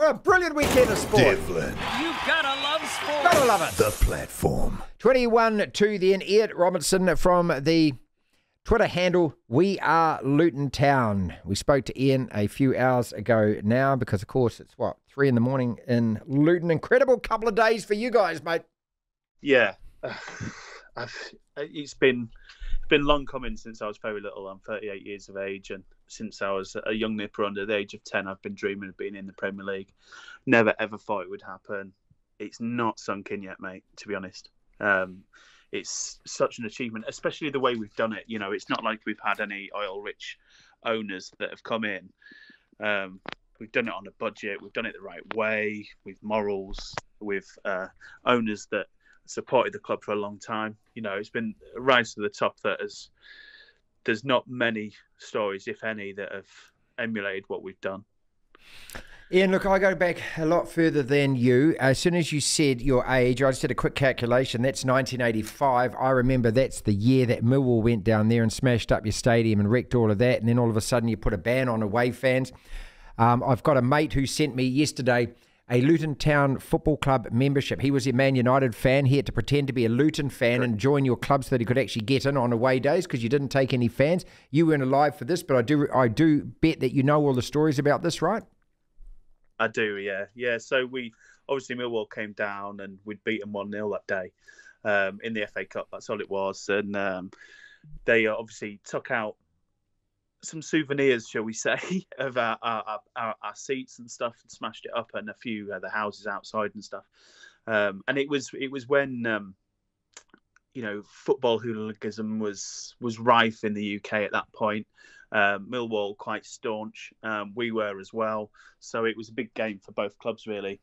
a brilliant weekend of sport. Devlin. You gotta love sport. Gotta love it. The platform. 21 to the end. Ian Robertson from the Twitter handle, We Are Luton Town. We spoke to Ian a few hours ago now because, of course, it's 3 in the morning in Luton. Incredible couple of days for you guys, mate. Yeah. It's been long coming since I was very little. I'm 38 years of age, and since I was a young nipper under the age of 10, I've been dreaming of being in the Premier League. Never ever thought it would happen. It's not sunk in yet, mate, to be honest. It's such an achievement, especially the way we've done it. You know, it's not like we've had any oil-rich owners that have come in. We've done it on a budget. We've done it the right way, with morals, with owners that supported the club for a long time. You know, it's been a rise to the top there's not many stories, if any, that have emulated what we've done. Ian, look, I go back a lot further than you. As soon as you said your age, I just did a quick calculation. That's 1985. I remember that's the year that Millwall went down there and smashed up your stadium and wrecked all of that. And then all of a sudden you put a ban on away fans. I've got a mate who sent me yesterday a Luton Town Football Club membership. He was a Man United fan. He had to pretend to be a Luton fan and join your club so that he could actually get in on away days because you didn't take any fans. You weren't alive for this, but I do bet that you know all the stories about this, right? I do, yeah. Yeah, so obviously Millwall came down and we'd beaten 1-0 that day in the FA Cup. That's all it was. And they obviously took out some souvenirs, shall we say, of our seats and stuff, and smashed it up, and a few of the houses outside and stuff. And it was when football hooliganism was rife in the UK at that point. Millwall quite staunch. We were as well. So it was a big game for both clubs, really.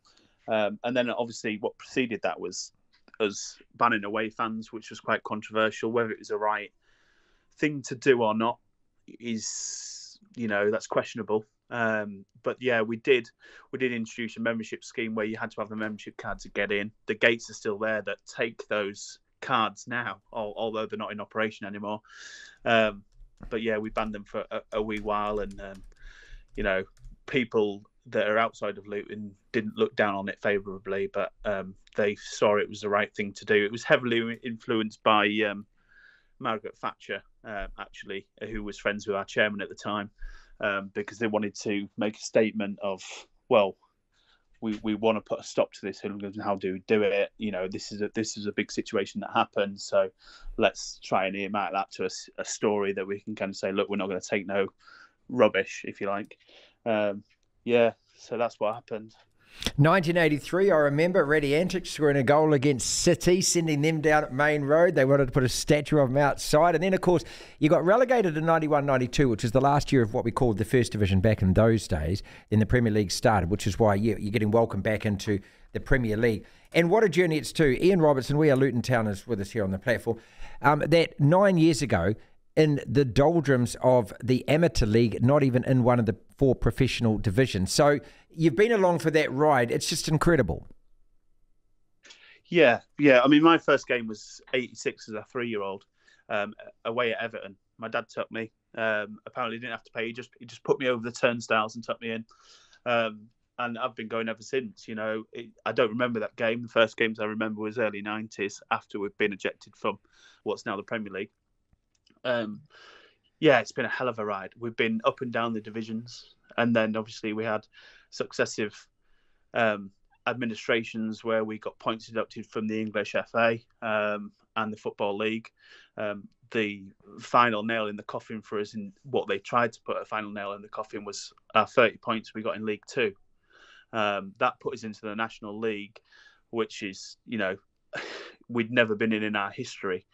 And then obviously what preceded that was us banning away fans, which was quite controversial. Whether it was the right thing to do or not is, that's questionable. But yeah, we did introduce a membership scheme where you had to have a membership card to get in. The gates are still there that take those cards now, although they're not in operation anymore. But yeah, we banned them for a wee while, and people that are outside of Luton didn't look down on it favourably, but they saw it was the right thing to do. It was heavily influenced by Margaret Thatcher, actually, who was friends with our chairman at the time, because they wanted to make a statement of, well, we want to put a stop to this hooliganism. How do we do it? This is a big situation that happened. So let's try and earmark that to a story that we can kind of say, look, we're not going to take no rubbish, if you like. So that's what happened. 1983, I remember Reddy Antics scoring a goal against City, sending them down at Main Road. They wanted to put a statue of him outside. And then, of course, you got relegated in 91-92, which was the last year of what we called the First Division back in those days. Then the Premier League started, which is why you're getting welcomed back into the Premier League. And what a journey it's to. Ian Robertson, We Are Luton Town, is with us here on the platform. That 9 years ago, in the doldrums of the amateur league, not even in one of the 4 professional divisions. So you've been along for that ride. It's just incredible. Yeah. I mean, my first game was 86 as a 3-year-old away at Everton. My dad took me. Apparently didn't have to pay. He just put me over the turnstiles and took me in. And I've been going ever since. I don't remember that game. The first games I remember was early 90s, after we've been ejected from what's now the Premier League. It's been a hell of a ride. We've been up and down the divisions, and then obviously we had successive administrations where we got points deducted from the English FA and the Football League. The final nail in the coffin for us, in what they tried to put a final nail in the coffin, was our 30 points we got in League Two. That put us into the National League, which is, we'd never been in our history.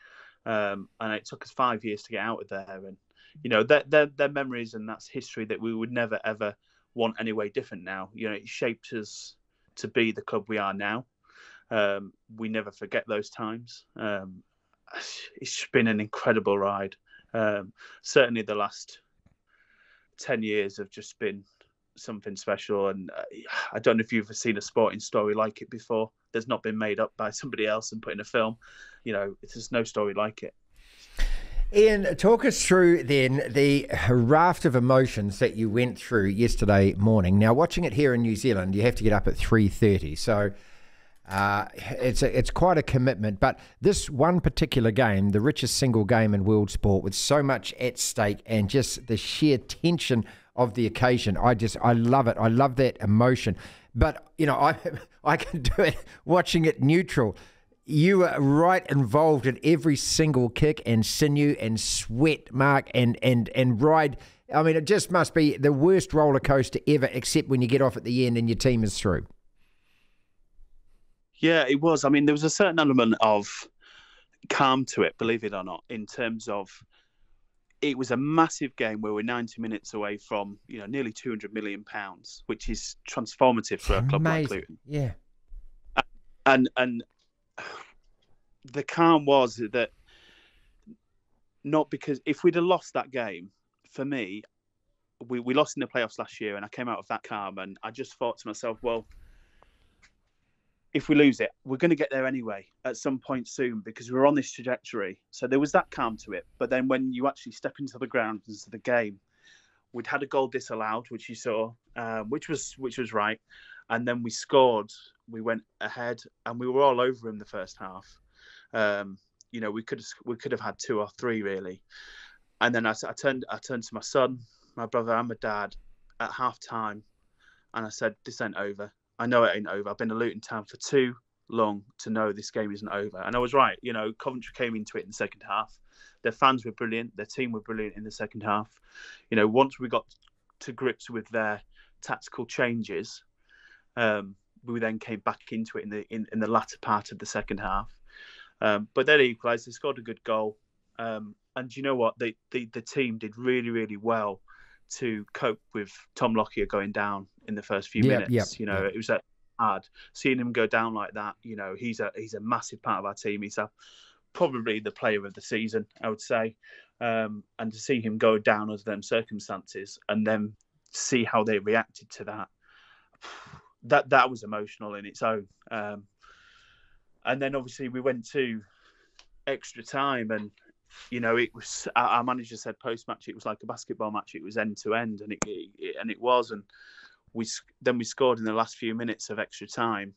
And it took us 5 years to get out of there. And, they're memories, and that's history that we would never, ever want any way different now. It shaped us to be the club we are now. We never forget those times. It's been an incredible ride. Certainly the last 10 years have just been something special. And I don't know if you've ever seen a sporting story like it before that's not been made up by somebody else and put in a film. There's no story like it. Ian, talk us through then the raft of emotions that you went through yesterday morning. Now, watching it here in New Zealand, you have to get up at 3:30, so it's quite a commitment. But this one particular game, the richest single game in world sport, with so much at stake and just the sheer tension of the occasion, I love it. I love that emotion. But I can do it watching it neutral. You were right involved in every single kick and sinew and sweat, Mark, and ride. I mean, it just must be the worst roller coaster ever, except when you get off at the end and your team is through. Yeah, it was. I mean, there was a certain element of calm to it, believe it or not, in terms of it was a massive game where we're 90 minutes away from, nearly £200 million, which is transformative for a club like Luton. Yeah. And the calm was that not because if we'd have lost that game, for me, we lost in the playoffs last year, and I came out of that calm, and I just thought to myself, well, if we lose it, we're going to get there anyway at some point soon because we're on this trajectory. So there was that calm to it. But then when you actually step into the ground, into the game, we'd had a goal disallowed, which you saw, which was right. And then we scored. We went ahead, and we were all over him the first half. We could have had 2 or 3 really. And then I turned to my son, my brother, and my dad at half time, and I said, "This ain't over. I know it ain't over. I've been to Luton Town for too long to know this game isn't over." And I was right. Coventry came into it in the second half. Their fans were brilliant. Their team were brilliant in the second half. Once we got to grips with their tactical changes, we then came back into it in the latter part of the second half. But they equalised. They scored a good goal. And you know what? The team did really, really well to cope with Tom Lockyer going down in the first few minutes. It was hard seeing him go down like that. He's a massive part of our team. He's probably the player of the season, I would say. And to see him go down under them circumstances and then see how they reacted to that was emotional in its own. And then obviously we went to extra time, and it was, our manager said post-match it was like a basketball match. It was end to end, and it was. And we scored in the last few minutes of extra time,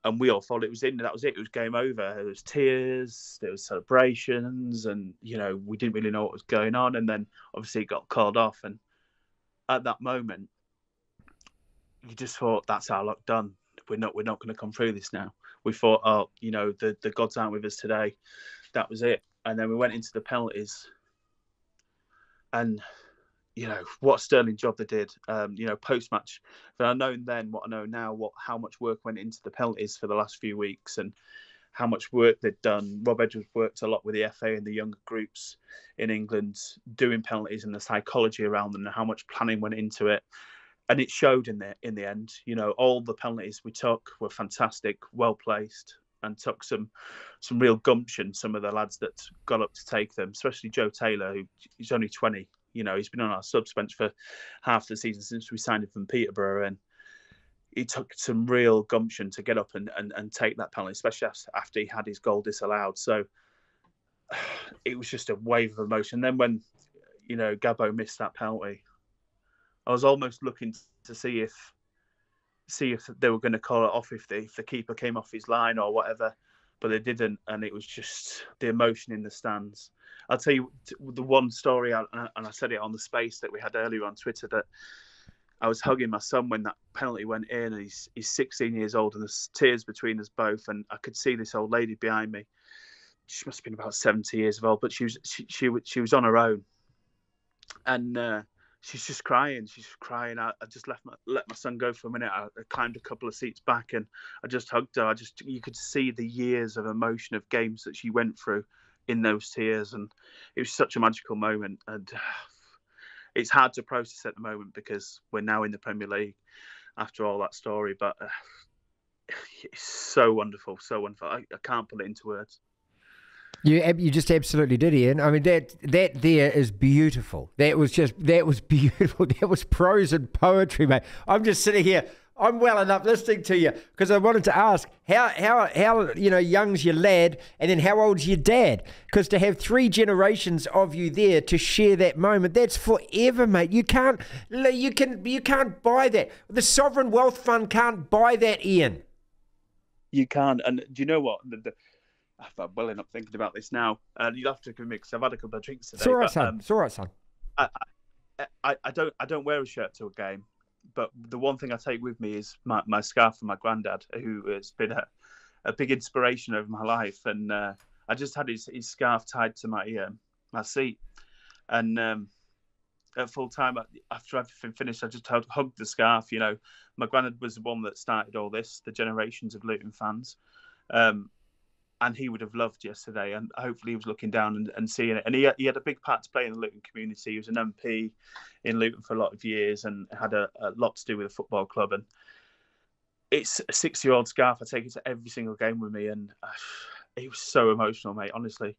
and we all thought it was in. That was it. It was game over. There was tears, there was celebrations, and we didn't really know what was going on. And then obviously it got called off, and at that moment, you just thought, that's our luck done. We're not going to come through this now. We thought, the gods aren't with us today. That was it. And then we went into the penalties, and what a sterling job they did. Post match, but I know then what I know now, how much work went into the penalties for the last few weeks, and how much work they'd done. Rob Edwards worked a lot with the FA and the younger groups in England doing penalties and the psychology around them, and how much planning went into it. And it showed in the end. All the penalties we took were fantastic, well placed, and took some real gumption. Some of the lads that got up to take them, especially Joe Taylor, who's only 20. He's been on our subs bench for half the season since we signed him from Peterborough, and he took some real gumption to get up and take that penalty, especially after he had his goal disallowed. So it was just a wave of emotion. Then when Gabbo missed that penalty, I was almost looking to see if they were going to call it off if the keeper came off his line or whatever, but they didn't, and it was just the emotion in the stands. I'll tell you the one story, and I said it on the space that we had earlier on Twitter, that I was hugging my son when that penalty went in, and he's 16 years old, and there's tears between us both, and I could see this old lady behind me. She must have been about 70 years old, but she was on her own, and she's just crying. I just let my son go for a minute. I climbed a couple of seats back, and I just hugged her. You could see the years of emotion of games that she went through in those tears, and it was such a magical moment. And it's hard to process at the moment because we're now in the Premier League after all that story. But it's so wonderful, so wonderful. I can't put it into words. You just absolutely did, Ian. I mean, that there is beautiful. That was beautiful. That was prose and poetry, mate. I'm just sitting here. I'm well enough listening to you because I wanted to ask how young's your lad and then how old's your dad? Because to have 3 generations of you there to share that moment, that's forever, mate. You can't buy that. The Sovereign Wealth Fund can't buy that, Ian. You can't. And do you know what? I'm well enough thinking about this now. You'll have to forgive me because I've had a couple of drinks today. It's all right, son. It's all right, son. I don't wear a shirt to a game. But the one thing I take with me is my scarf from my granddad, who has been a big inspiration over my life. And I just had his scarf tied to my seat. And at full time, after everything finished, I just hugged the scarf. You know, my granddad was the one that started all this, the generations of Luton fans. And he would have loved yesterday, and hopefully he was looking down and seeing it. And he had a big part to play in the Luton community. He was an MP in Luton for a lot of years and had a lot to do with the football club. And it's a 6-year-old scarf. I take it to every single game with me, and it was so emotional, mate, honestly.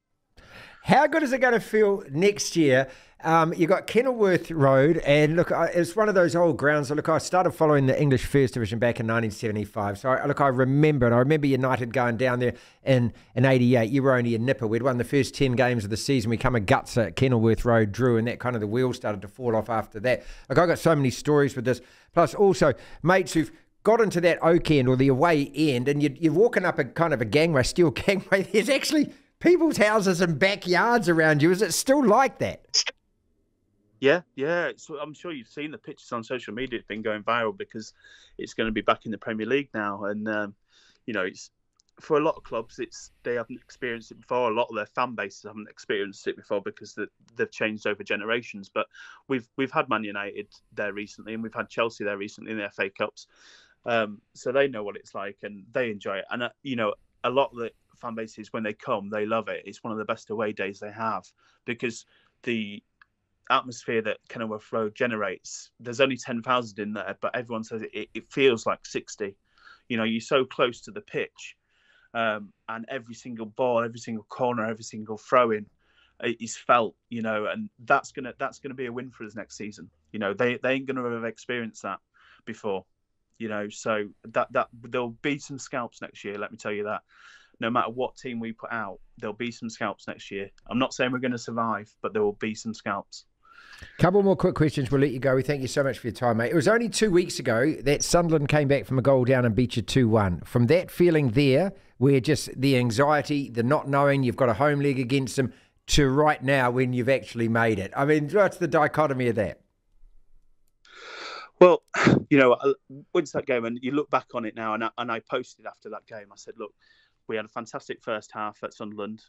How good is it going to feel next year? You got Kenilworth Road, and look, it's one of those old grounds. Look, I started following the English First Division back in 1975. So, I remember, and I remember United going down there in 88. You were only a nipper. We'd won the first 10 games of the season. We come a guts at Kenilworth Road, drew, and that kind of the wheels started to fall off after that. Look, I got so many stories with this. Plus, also, mates who've got into that oak end or the away end, and you're walking up a kind of a gangway, steel gangway. There's actually people's houses and backyards around you. Is it still like that? Yeah. I'm sure you've seen the pictures on social media. It's been going viral because it's going to be back in the Premier League now. And, it's for a lot of clubs, they haven't experienced it before. A lot of their fan bases haven't experienced it before because they've changed over generations. But we've had Man United there recently, and we've had Chelsea there recently in the FA Cups. So they know what it's like and they enjoy it. And, a lot of the fan bases, when they come, they love it. It's one of the best away days they have because the atmosphere that Kenilworth Road generates, there's only 10,000 in there, but everyone says it feels like 60. You're so close to the pitch, and every single ball, every single corner, every single throw-in is felt, and that's gonna be a win for us next season. They ain't gonna have experienced that before, so that there'll be some scalps next year, let me tell you that. No matter what team we put out, there'll be some scalps next year. I'm not saying we're going to survive, but there will be some scalps. Couple more quick questions. We'll let you go. We thank you so much for your time, mate. It was only 2 weeks ago that Sunderland came back from a goal down and beat you 2-1. From that feeling there, where just the anxiety, the not knowing you've got a home leg against them, to right now when you've actually made it. I mean, what's the dichotomy of that? Well, once that game, and you look back on it now, and I posted after that game, I said, look, we had a fantastic first half at Sunderland.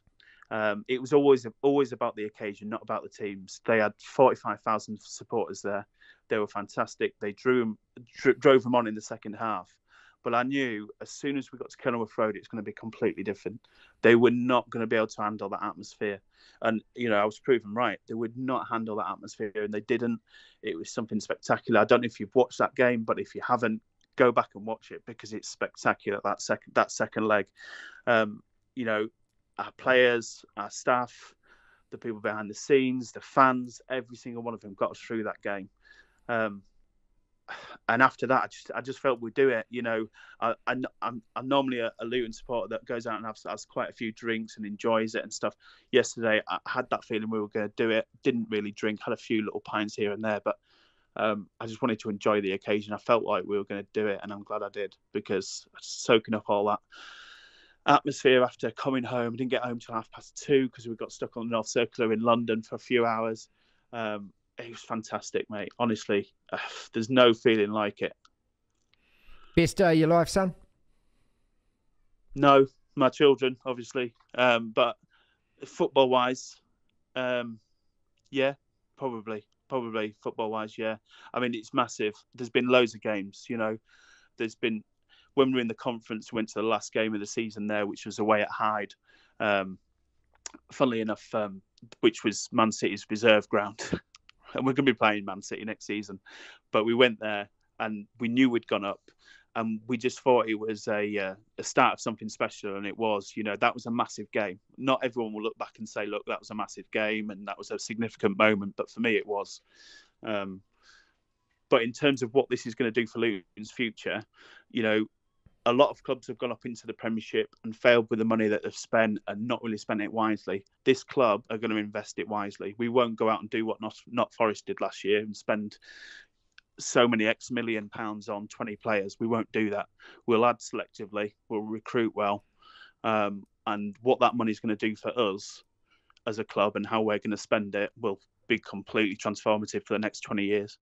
It was always about the occasion, not about the teams. They had 45,000 supporters there. They were fantastic. They drove them on in the second half. But I knew as soon as we got to Kenilworth Road, it was going to be completely different. They were not going to be able to handle that atmosphere. And, I was proven right. They would not handle that atmosphere, and they didn't. It was something spectacular. I don't know if you've watched that game, but if you haven't, go back and watch it because it's spectacular, that second leg. Our players, our staff, the people behind the scenes, the fans, every single one of them got us through that game. And after that, I just felt we'd do it. I'm normally a Luton supporter that goes out and has quite a few drinks and enjoys it and stuff. Yesterday, I had that feeling we were going to do it. Didn't really drink, had a few little pints here and there, but I just wanted to enjoy the occasion. I felt like we were going to do it, and I'm glad I did because soaking up all that atmosphere after coming home. I didn't get home till 2:30 because we got stuck on the North Circular in London for a few hours. It was fantastic, mate. Honestly, there's no feeling like it. Best day of your life, son? No, my children, obviously. But football-wise, yeah, probably football-wise, yeah. I mean, it's massive. There's been loads of games, There's been, when we were in the conference, we went to the last game of the season there, which was away at Hyde. Funnily enough, which was Man City's reserve ground. And we're going to be playing Man City next season. But we went there and we knew we'd gone up. And we just thought it was a start of something special. And it was, that was a massive game. Not everyone will look back and say, look, that was a massive game and that was a significant moment. But for me, it was. But in terms of what this is going to do for Luton's future, you know, a lot of clubs have gone up into the Premiership and failed with the money that they've spent and not really spent it wisely. This club are going to invest it wisely. We won't go out and do what not Forest did last year and spend so many X million pounds on 20 players. We won't do that. We'll add selectively. We'll recruit well. And what that money is going to do for us as a club and how we're going to spend it will be completely transformative for the next 20 years.